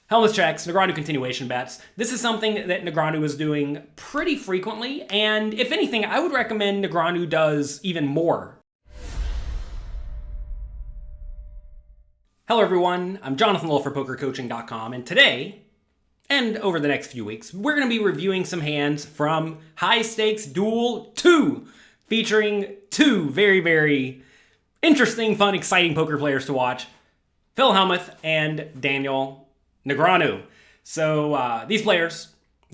Helmut checks, Negreanu continuation bets. This is something that Negreanu is doing pretty frequently, and if anything, I would recommend Negreanu does even more. Hello everyone, I'm Jonathan Lull for PokerCoaching.com, and today, and over the next few weeks, we're going to be reviewing some hands from High Stakes Duel 2, featuring two very, very interesting, fun, exciting poker players to watch, Phil Hellmuth and Daniel Negreanu. So these players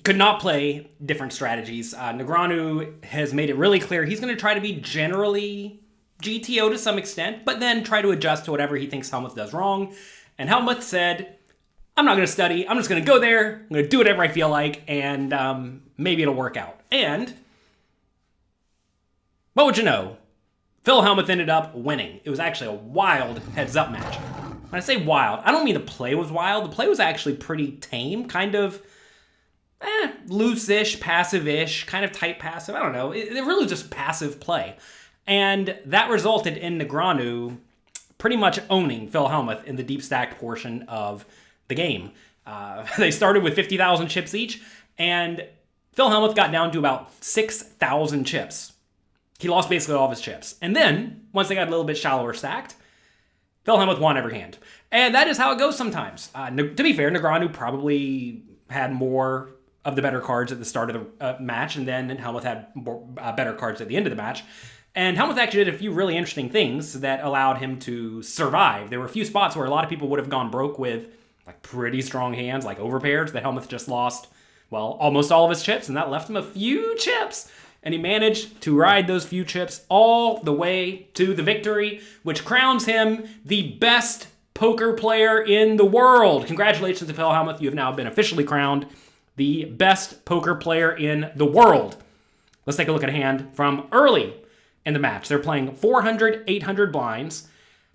could not play different strategies. Negreanu has made it really clear he's going to try to be generally GTO to some extent, but then try to adjust to whatever he thinks Hellmuth does wrong. And Hellmuth said, I'm not going to study. I'm just going to go there. I'm going to do whatever I feel like, and maybe it'll work out. And what would you know? Phil Hellmuth ended up winning. It was actually a wild heads-up match. When I say wild, I don't mean the play was wild. The play was actually pretty tame, kind of loose-ish, passive-ish, kind of tight passive. I don't know. It really just passive play. And that resulted in Negreanu pretty much owning Phil Hellmuth in the deep stacked portion of the game. They started with 50,000 chips each, and Phil Hellmuth got down to about 6,000 chips. He lost basically all of his chips. And then, once they got a little bit shallower stacked, Phil Hellmuth won every hand. And that is how it goes sometimes. To be fair, Negreanu probably had more of the better cards at the start of the match, and then Hellmuth had more, better cards at the end of the match. And Hellmuth actually did a few really interesting things that allowed him to survive. There were a few spots where a lot of people would have gone broke with like pretty strong hands, like overpairs, that Hellmuth just lost, well, almost all of his chips, and that left him a few chips. And he managed to ride those few chips all the way to the victory, which crowns him the best poker player in the world. Congratulations to Phil Hellmuth. You have now been officially crowned the best poker player in the world. Let's take a look at a hand from early in the match. They're playing 400, 800 blinds,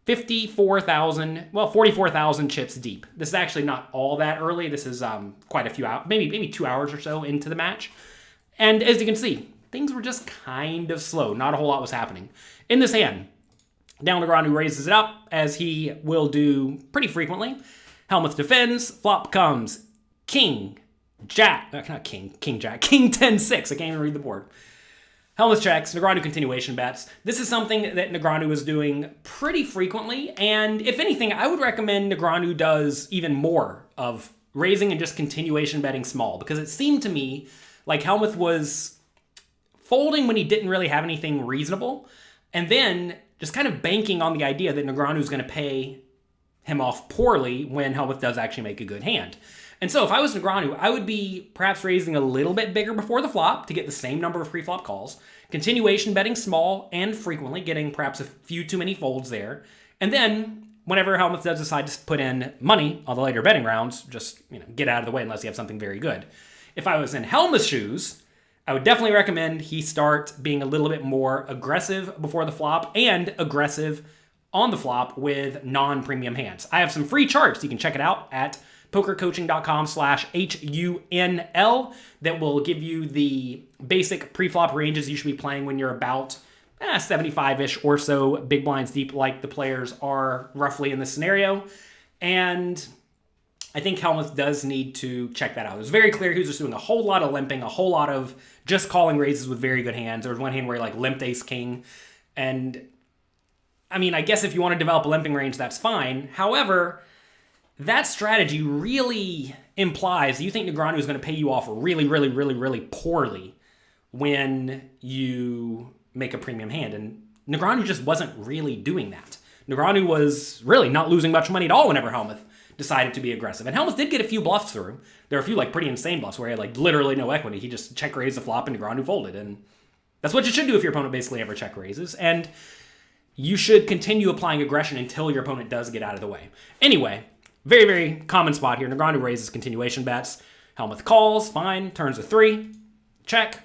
44,000 chips deep. This is actually not all that early. This is quite a few hours, maybe 2 hours or so into the match. And as you can see, things were just kind of slow. Not a whole lot was happening. In this hand, Daniel Negreanu raises it up, as he will do pretty frequently. Hellmuth defends. Flop comes King, Jack. Not King, King, Jack. King 10-6. I can't even read the board. Hellmuth checks. Negreanu continuation bets. This is something that Negreanu is doing pretty frequently. And if anything, I would recommend Negreanu does even more of raising and just continuation betting small. Because it seemed to me like Hellmuth was folding when he didn't really have anything reasonable, and then just kind of banking on the idea that Negreanu is going to pay him off poorly when Hellmuth does actually make a good hand. And so if I was Negreanu, I would be perhaps raising a little bit bigger before the flop to get the same number of pre-flop calls, continuation betting small and frequently, getting perhaps a few too many folds there, and then whenever Hellmuth does decide to put in money on the later betting rounds, just get out of the way unless you have something very good. If I was in Hellmuth's shoes, I would definitely recommend he start being a little bit more aggressive before the flop and aggressive on the flop with non-premium hands. I have some free charts. You can check it out at pokercoaching.com/HUNL that will give you the basic pre-flop ranges you should be playing when you're about 75-ish or so big blinds deep, like the players are roughly in this scenario. And I think Hellmuth does need to check that out. It was very clear he was just doing a whole lot of limping, a whole lot of just calling raises with very good hands. There was one hand where he limped ace-king. And, I mean, I guess if you want to develop a limping range, that's fine. However, that strategy really implies that you think Negreanu is going to pay you off really, really, really, really poorly when you make a premium hand. And Negreanu just wasn't really doing that. Negreanu was really not losing much money at all whenever Hellmuth decided to be aggressive. And Hellmuth did get a few bluffs through. There are a few pretty insane bluffs where he had literally no equity. He just check raised the flop and Negreanu folded. And that's what you should do if your opponent basically ever check raises. And you should continue applying aggression until your opponent does get out of the way. Anyway, very, very common spot here. Negreanu raises continuation bets. Hellmuth calls, fine, turns a 3, check.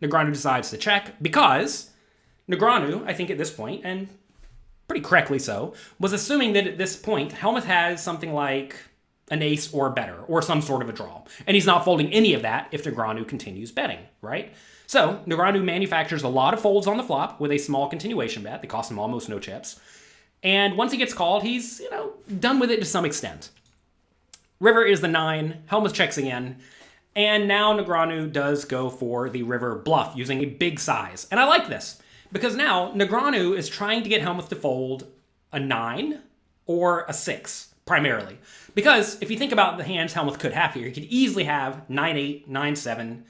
Negreanu decides to check because Negreanu, I think at this point, and pretty correctly so, was assuming that at this point, Hellmuth has something like an ace or better, or some sort of a draw. And he's not folding any of that if Negreanu continues betting, right? So Negreanu manufactures a lot of folds on the flop with a small continuation bet that costs him almost no chips. And once he gets called, he's, done with it to some extent. River is the 9. Helmuth checks again. And now Negreanu does go for the river bluff using a big size. And I like this because now Negreanu is trying to get Helmuth to fold a 9 or a 6 primarily. Because if you think about the hands Helmuth could have here, he could easily have 9-8, 9-7,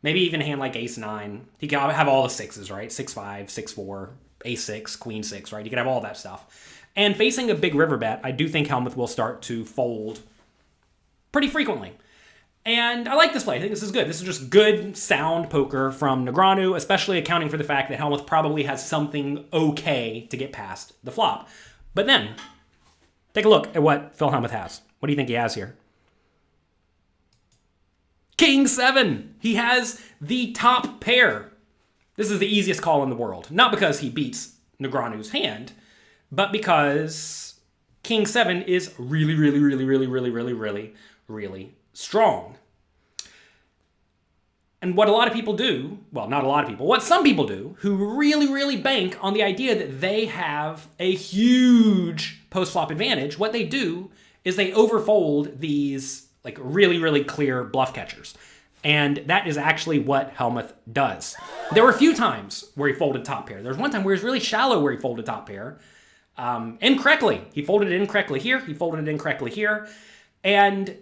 maybe even a hand like ace-9. He could have all the 6s, right? 6-5, 6-4, ace-6, queen-6, right? You could have all that stuff. And facing a big river bet, I do think Helmuth will start to fold pretty frequently. And I like this play. I think this is good. This is just good, sound poker from Negreanu, especially accounting for the fact that Helmuth probably has something okay to get past the flop. But then, take a look at what Phil Hellmuth has. What do you think he has here? King 7. He has the top pair. This is the easiest call in the world. Not because he beats Negreanu's hand, but because King 7 is really, really, really, really, really, really, really, really strong. And what a lot of people do, well, not a lot of people, what some people do, who really, really bank on the idea that they have a huge post-flop advantage, what they do is they overfold these like really, really clear bluff catchers. And that is actually what Hellmuth does. There were a few times where he folded top pair. There was one time where it was really shallow where he folded top pair. Incorrectly. He folded it incorrectly here. He folded it incorrectly here. And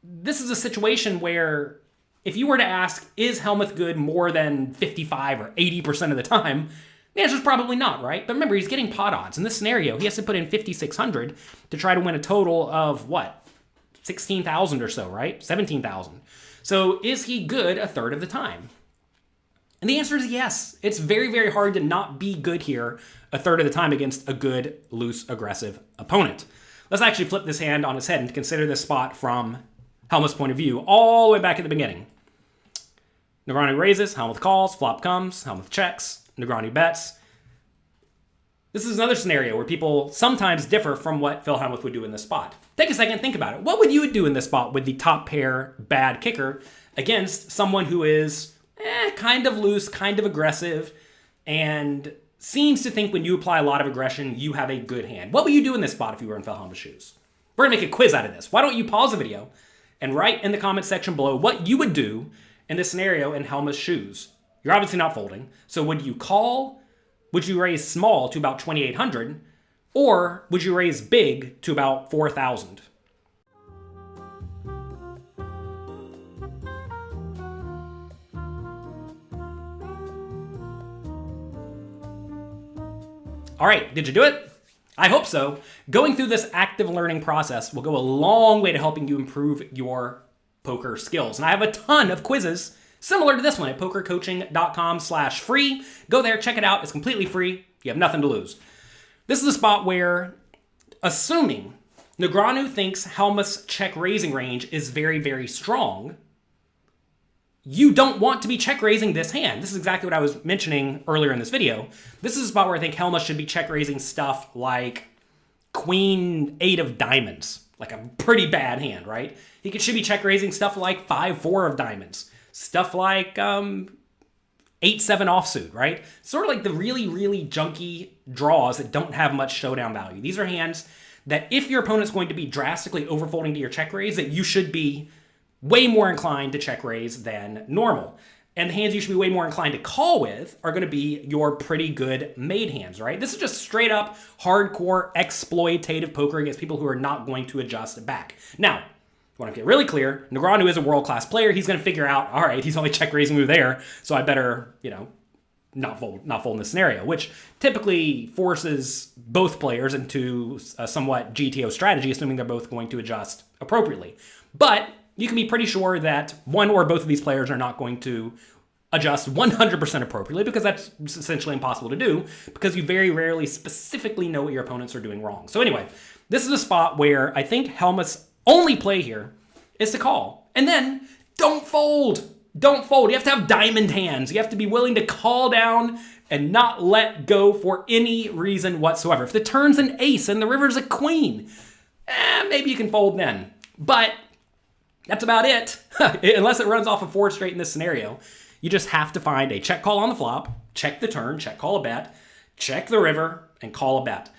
this is a situation where if you were to ask, is Hellmuth good more than 55 or 80% of the time? The answer is probably not, right? But remember, he's getting pot odds. In this scenario, he has to put in 5,600 to try to win a total of, what, 16,000 or so, right? 17,000. So is he good a third of the time? And the answer is yes. It's very, very hard to not be good here a third of the time against a good, loose, aggressive opponent. Let's actually flip this hand on its head and consider this spot from Hellmuth's point of view all the way back at the beginning. Negreanu raises, Hellmuth calls, flop comes, Hellmuth checks, Negreanu bets. This is another scenario where people sometimes differ from what Phil Hellmuth would do in this spot. Take a second, think about it. What would you do in this spot with the top pair bad kicker against someone who is kind of loose, kind of aggressive, and seems to think when you apply a lot of aggression, you have a good hand? What would you do in this spot if you were in Phil Hellmuth's shoes? We're going to make a quiz out of this. Why don't you pause the video and write in the comment section below what you would do in this scenario in Hellmuth's shoes. You're obviously not folding. So would you call? Would you raise small to about 2,800? Or would you raise big to about 4,000? All right, did you do it? I hope so. Going through this active learning process will go a long way to helping you improve your poker skills. And I have a ton of quizzes similar to this one at pokercoaching.com/free. Go there, check it out. It's completely free. You have nothing to lose. This is a spot where, assuming Negreanu thinks Hellmuth's check raising range is very, very strong, you don't want to be check raising this hand. This is exactly what I was mentioning earlier in this video. This is a spot where I think Hellmuth should be check raising stuff like Queen 8 of diamonds, like a pretty bad hand, right? He should be check raising stuff like 5-4 of diamonds, stuff like 8-7 offsuit, right? Sort of like the really, really junky draws that don't have much showdown value. These are hands that if your opponent's going to be drastically overfolding to your check raise, that you should be way more inclined to check raise than normal. And the hands you should be way more inclined to call with are going to be your pretty good made hands, right? This is just straight up hardcore exploitative poker against people who are not going to adjust back. Now, I want to get really clear, Negreanu is a world-class player. He's going to figure out, all right, he's only check raising me there, so I better, not fold in this scenario, which typically forces both players into a somewhat GTO strategy, assuming they're both going to adjust appropriately. But you can be pretty sure that one or both of these players are not going to adjust 100% appropriately, because that's essentially impossible to do, because you very rarely specifically know what your opponents are doing wrong. So anyway, this is a spot where I think Hellmuth's only play here is to call. And then don't fold. Don't fold. You have to have diamond hands. You have to be willing to call down and not let go for any reason whatsoever. If the turn's an ace and the river's a queen, maybe you can fold then. But that's about it. Unless it runs off of 4 straight in this scenario. You just have to find a check call on the flop, check the turn, check call a bet, check the river, and call a bet.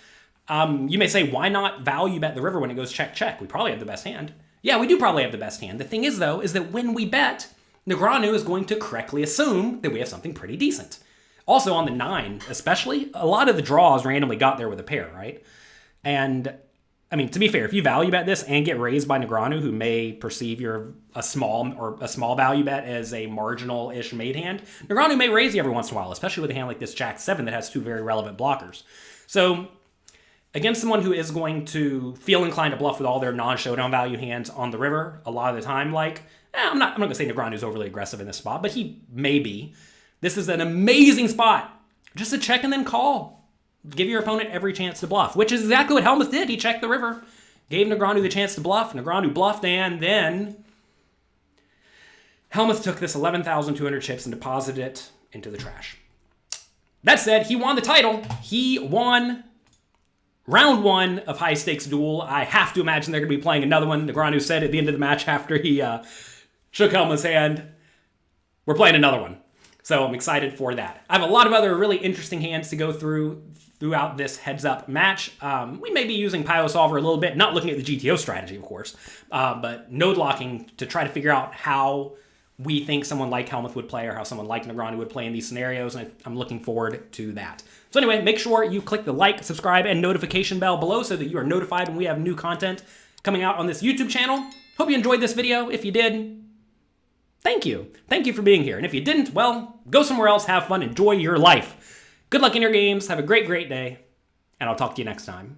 You may say, why not value bet the river when it goes check, check? We probably have the best hand. Yeah, we do probably have the best hand. The thing is, though, is that when we bet, Negreanu is going to correctly assume that we have something pretty decent. Also, on the 9, especially, a lot of the draws randomly got there with a pair, right? And, I mean, to be fair, if you value bet this and get raised by Negreanu, who may perceive a small value bet as a marginal-ish made hand, Negreanu may raise you every once in a while, especially with a hand like this Jack-7 that has 2 very relevant blockers. So, against someone who is going to feel inclined to bluff with all their non-showdown value hands on the river a lot of the time, like, I'm not going to say Negreanu's overly aggressive in this spot, but he may be. This is an amazing spot. Just to check and then call. Give your opponent every chance to bluff, which is exactly what Hellmuth did. He checked the river, gave Negreanu the chance to bluff. Negreanu bluffed, and then Hellmuth took this 11,200 chips and deposited it into the trash. That said, he won the title. He won round 1 of High Stakes Duel. I have to imagine they're going to be playing another one. Negreanu said at the end of the match after he shook Hellmuth's hand, we're playing another one. So I'm excited for that. I have a lot of other really interesting hands to go throughout this heads-up match. We may be using Pio Solver a little bit, not looking at the GTO strategy, of course, but node locking to try to figure out how we think someone like Hellmuth would play or how someone like Negreanu would play in these scenarios, and I'm looking forward to that. So anyway, make sure you click the like, subscribe, and notification bell below so that you are notified when we have new content coming out on this YouTube channel. Hope you enjoyed this video. If you did, thank you. Thank you for being here. And if you didn't, well, go somewhere else, have fun, enjoy your life. Good luck in your games, have a great, great day, and I'll talk to you next time.